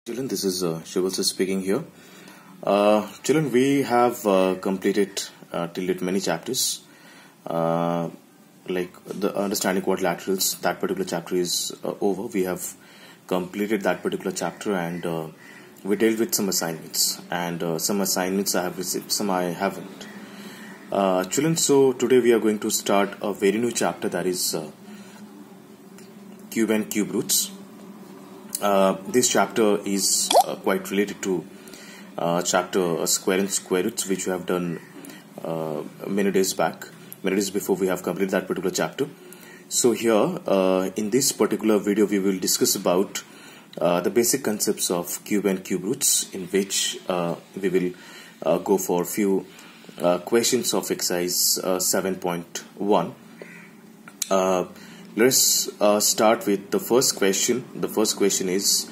Children, this is Shivalsa speaking here. Children, we have completed till date many chapters. Like the understanding quadrilaterals, that particular chapter is over. We have completed that particular chapter, and we dealt with some assignments. And some assignments I have received, some I haven't. Children, so today we are going to start a very new chapter, that is cube and cube roots. This chapter is quite related to chapter square and square roots, which we have done many days before we have completed that particular chapter. So here in this particular video we will discuss about the basic concepts of cube and cube roots, in which we will go for a few questions of exercise 7.1. Let's start with the first question. The first question is,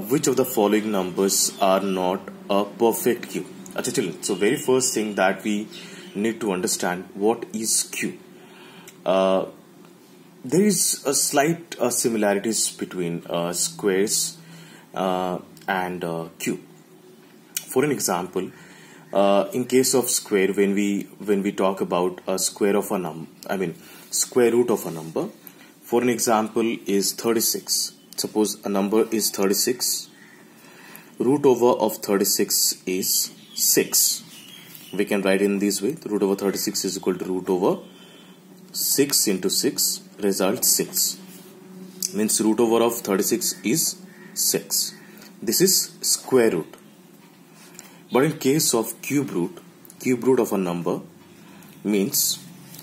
which of the following numbers are not a perfect cube? Achha, children, so very first thing that we need to understand, what is cube? There is a slight similarities between squares and cube. For an example, in case of square, when we talk about a square of a number, square root of a number. For an example is 36. Suppose a number is 36. Root over of 36 is 6. We can write in this way. Root over 36 is equal to root over 6 into 6, results 6. Means root over of 36 is 6. This is square root. But in case of cube root of a number means,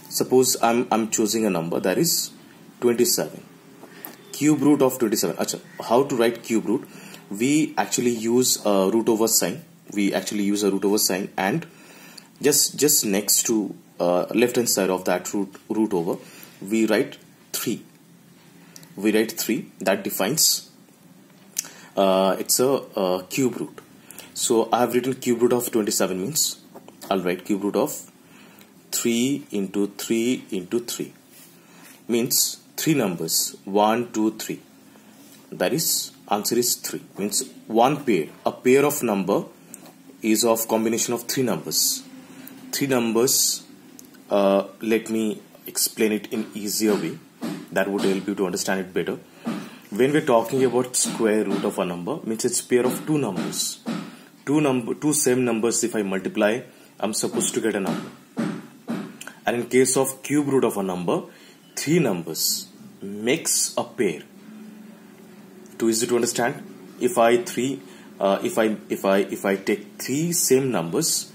suppose I'm choosing a number that is 27. Cube root of 27. Achha, how to write cube root? We actually use a root over sign. And just next to left hand side of that root over, we write 3. That defines it's a cube root. So I have written cube root of 27 means I'll write cube root of 3 into 3 into 3 means 3 numbers 1, 2, 3. That is, answer is 3. Means one pair. A pair of number is of combination of 3 numbers. 3 numbers. Let me explain it in easier way. That would help you to understand it better. When we're talking about square root of a number, means it's pair of 2 numbers. Two same numbers, if I multiply, I'm supposed to get a number. And in case of cube root of a number, 3 numbers makes a pair. Too easy to understand. If I take 3 same numbers,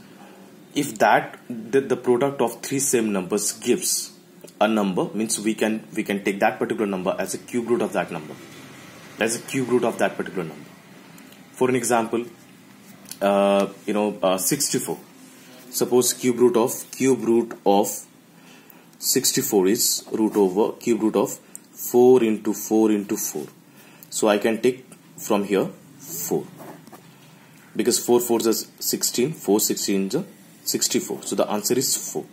if the product of 3 same numbers gives a number, means we can take that particular number as a cube root of that number. As a cube root of that particular number. For an example, 64. Suppose cube root of 64 is root over cube root of 4 into 4 into 4. So I can take from here 4. Because 4 4s is 16, 4 16 is 64. So the answer is 4.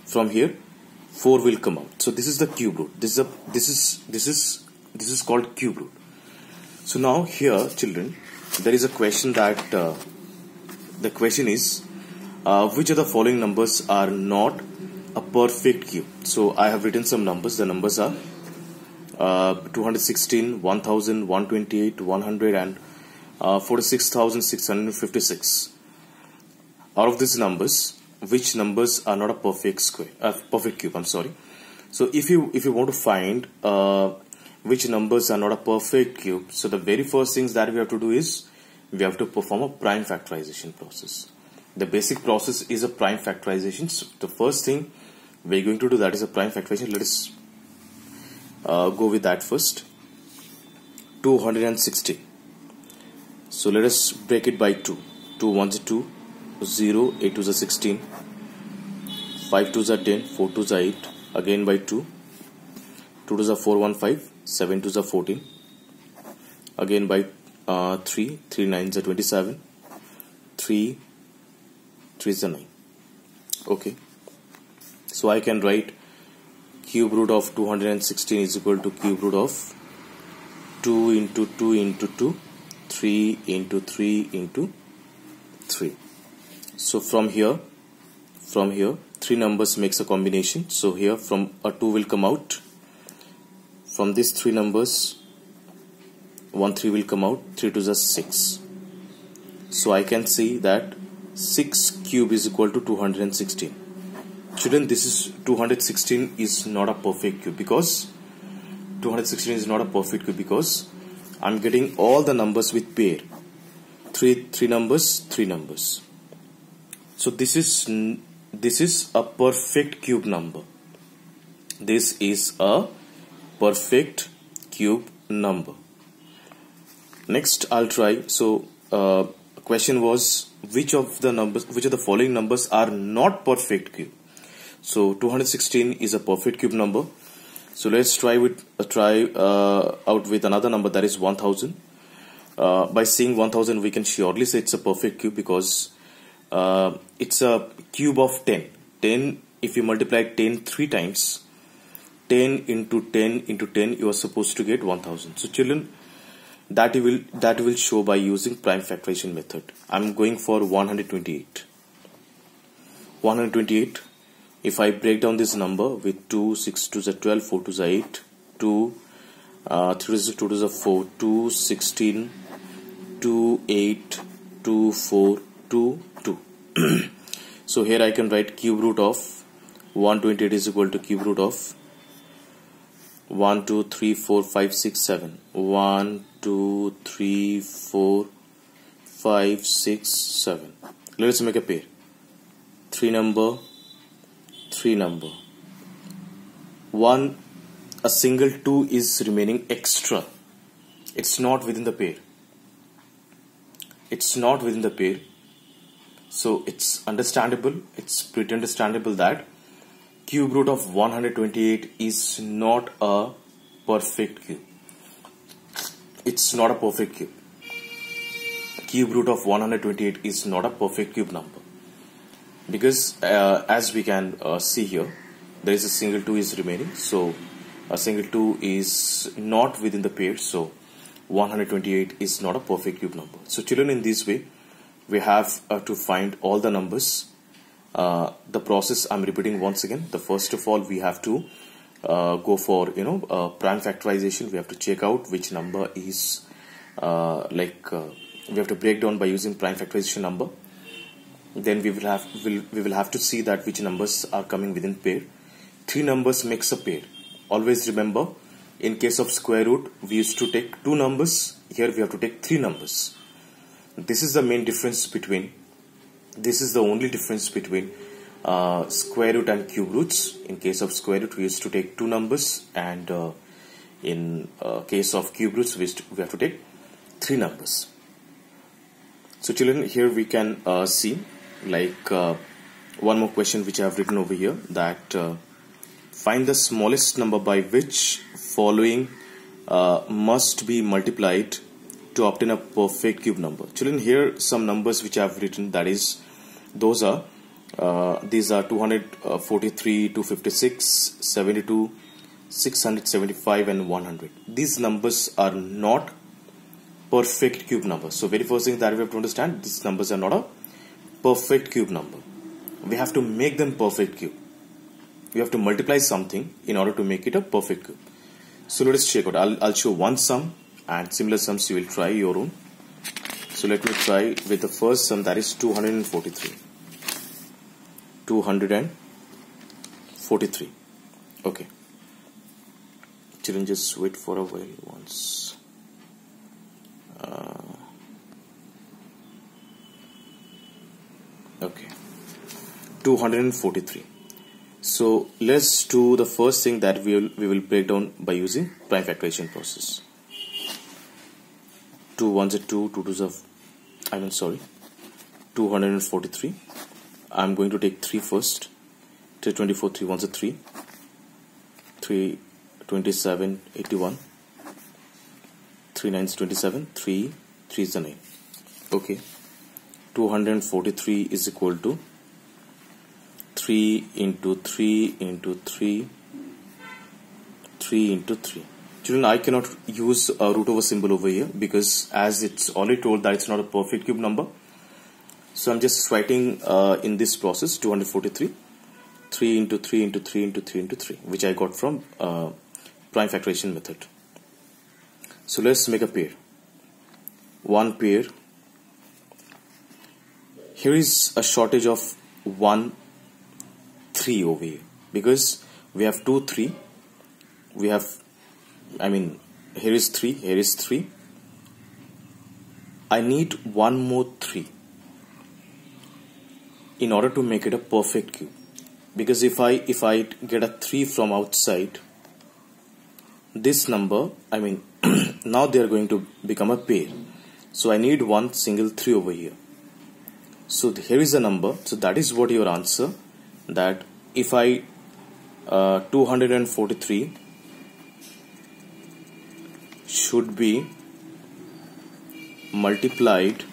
From here 4 will come out. So this is the cube root. This is called cube root. So now here, children, there is a question that the question is, which of the following numbers are not a perfect cube? So I have written some numbers. The numbers are 216, 1000, 128, 100 and 46,656. Out of these numbers, which numbers are not a perfect cube? I'm sorry. So if you want to find which numbers are not a perfect cube, so the very first things that we have to do is we have to perform a prime factorization process. The basic process is a prime factorization. So the first thing we're going to do, that is a prime factorization. Let us go with that first. 260. So let us break it by 2. 2 1s are 2, 0, 8 2s are 16, 5 2s are 10, 4 2s are 8, again by 2, 2 2s are 4 1 5, 7 2s are 14, again by 3 9s are 27, 3 3s are 9. Okay, so I can write cube root of 216 is equal to cube root of 2 into 2 into 2 3 into 3 into 3. So from here 3 numbers makes a combination. So here from a 2 will come out. From these 3 numbers 1 3 will come out. 3 2 is 6. So I can see that 6 cube is equal to 216. Children, this is 216 is not a perfect cube because 216 is not a perfect cube because I'm getting all the numbers with pair. 3 numbers. So this is a perfect cube number. This is a perfect cube number. Next I'll try. So question was which of the following numbers are not perfect cube. So 216 is a perfect cube number. So let's try out with another number, that is 1000. By seeing 1000 we can surely say it's a perfect cube because it's a cube of 10. 10, if you multiply 10 3 times, 10 into 10 into 10, you are supposed to get 1000. So children, that will show by using prime factorization method. I'm going for 128. 128. If I break down this number with 2, 6 2 is 12, 4 2 is 8, 2, 3 is 2 is 4, 2, 16, 2, 8, 2, 4, 2, 2. So here I can write cube root of 128 is equal to cube root of 1, 2, 3, 4, 5, 6, 7. 1, 2, 3, 4, 5, 6, 7. Let's make a pair. 3 number. 1, a single 2 is remaining extra. It's not within the pair. So it's understandable. It's pretty understandable that cube root of 128 is not a perfect cube. It's not a perfect cube. Cube root of 128 is not a perfect cube number. Because as we can see here, there is a single 2 is remaining. So a single 2 is not within the pair. So 128 is not a perfect cube number. So children, in this way, we have to find all the numbers. The process I'm repeating once again. The first of all, we have to go for prime factorization. We have to check out which number is we have to break down by using prime factorization number. Then we will have to see that which numbers are coming within pair. 3 numbers makes a pair. Always remember, in case of square root, we used to take 2 numbers. Here we have to take 3 numbers. This is the main difference between. This is the only difference between square root and cube roots. In case of square root, we used to take 2 numbers, and in case of cube roots, we have to take 3 numbers. So children, here we can see one more question which I have written over here, that find the smallest number by which following must be multiplied to obtain a perfect cube number. Children, here some numbers which I have written, that is, these are 243, 256, 72, 675 and 100. These numbers are not perfect cube numbers. So very first thing that we have to understand, these numbers are not a perfect cube number. We have to make them perfect cube. We have to multiply something in order to make it a perfect cube. So let us check out. I'll show one sum, and similar sums you will try your own. So let me try with the first sum, that is 243. 243. Okay. Children, just wait for a while once. Okay. 243. So let's do the first thing, that we will break down by using prime factorization process. 2 1s are 2, 2 2s are 243. I'm going to take 3 first. 324, 3 1s are 3. 3 27, 81. 3 9s 27. 3 3s are 9. Okay. 243 is equal to 3 into 3 into 3, 3 into 3. Children, I cannot use a root over symbol over here because as it's already told that it's not a perfect cube number. So I'm just writing in this process 243, 3 into 3 into 3 into 3 into 3, which I got from prime factorization method. So let's make a pair. One pair. Here is a shortage of 1, 3 over here because we have 2, 3. We have, here is 3, here is 3. I need one more 3 in order to make it a perfect cube. Because if I get a 3 from outside, this number, now they are going to become a pair. So I need one single 3 over here. So here is the number. So that is what your answer. That if 243 should be multiplied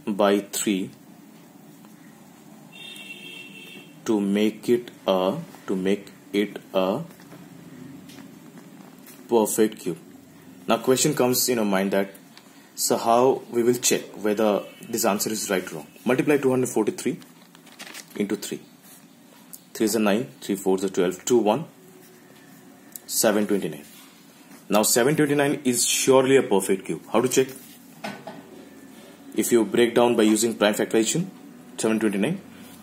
by 3 to make it a perfect cube. Now question comes in your mind that, so how we will check whether this answer is right or wrong. Multiply 243 into 3. 3 is a 9, 3 4 is a 12, 2 1, 729. Now 729 is surely a perfect cube. How to check? If you break down by using prime factorization, 729,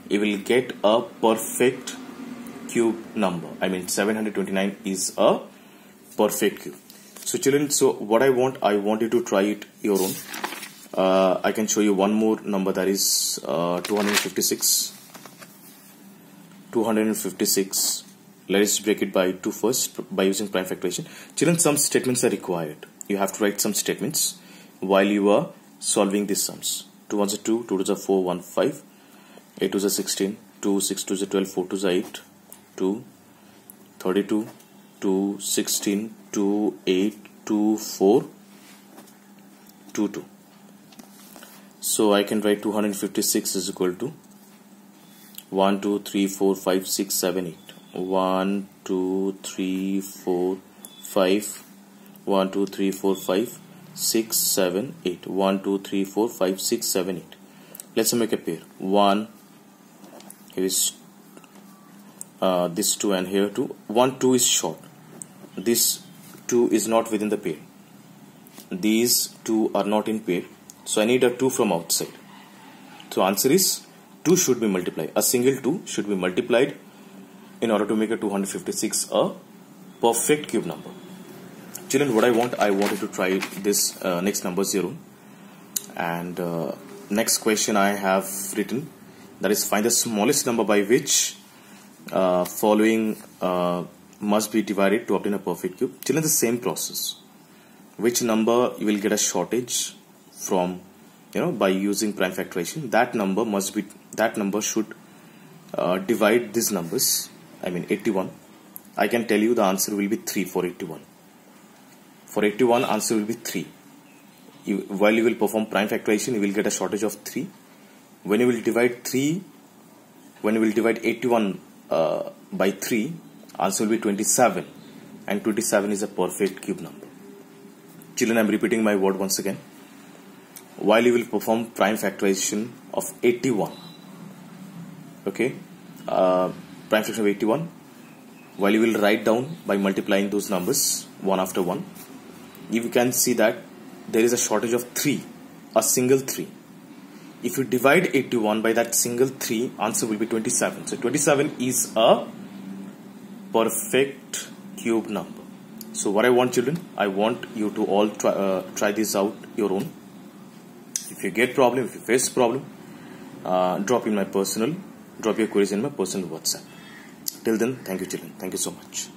you will get a perfect cube number. 729 is a perfect cube. So children, so what I want you to try it your own. I can show you one more number, that is 256. 256. Let us break it by 2 first by using prime factorization. Children, some statements are required. You have to write some statements while you are solving these sums. 2 1s are 2, 2 2s are 4, 1 5, 8 2s are 16, 2 6 2s are 12, 4 2s are 8, 2 32, 2 16, 2 8, 2 4, 2 2. So I can write 256 is equal to 1 2 3 4 5 6 7 8. 1 2 3 4 5, 1 2 3 4 5 6 7 8, 1 2 3 4 5 6 7 8. Let's make a pair. 1, here is this 2 and here 2. 1 2 is short. This 2 is not within the pair. These 2 are not in pair. So I need a 2 from outside. So answer is 2 should be multiplied. A single 2 should be multiplied in order to make a 256 a perfect cube number. Children, what I want you to try this next number 0. And next question I have written, that is find the smallest number by which following must be divided to obtain a perfect cube. Children, the same process. Which number you will get a shortage from, by using prime factorization. That number should divide these numbers. 81. I can tell you the answer will be 3 for 81. For 81, answer will be 3. While you will perform prime factorization, you will get a shortage of 3. When you will divide 81 by 3, answer will be 27. And 27 is a perfect cube number. Children, I am repeating my word once again. While you will perform prime factorization of 81, okay, prime factorization of 81, while you will write down by multiplying those numbers one after one, you can see that there is a shortage of 3, a single 3. If you divide 81 by that single 3, answer will be 27. So 27 is a perfect cube number. So what I want, children, I want you to all try this out your own. If you get problem, if you face problem, drop your queries in my personal WhatsApp. Till then, thank you, children. Thank you so much.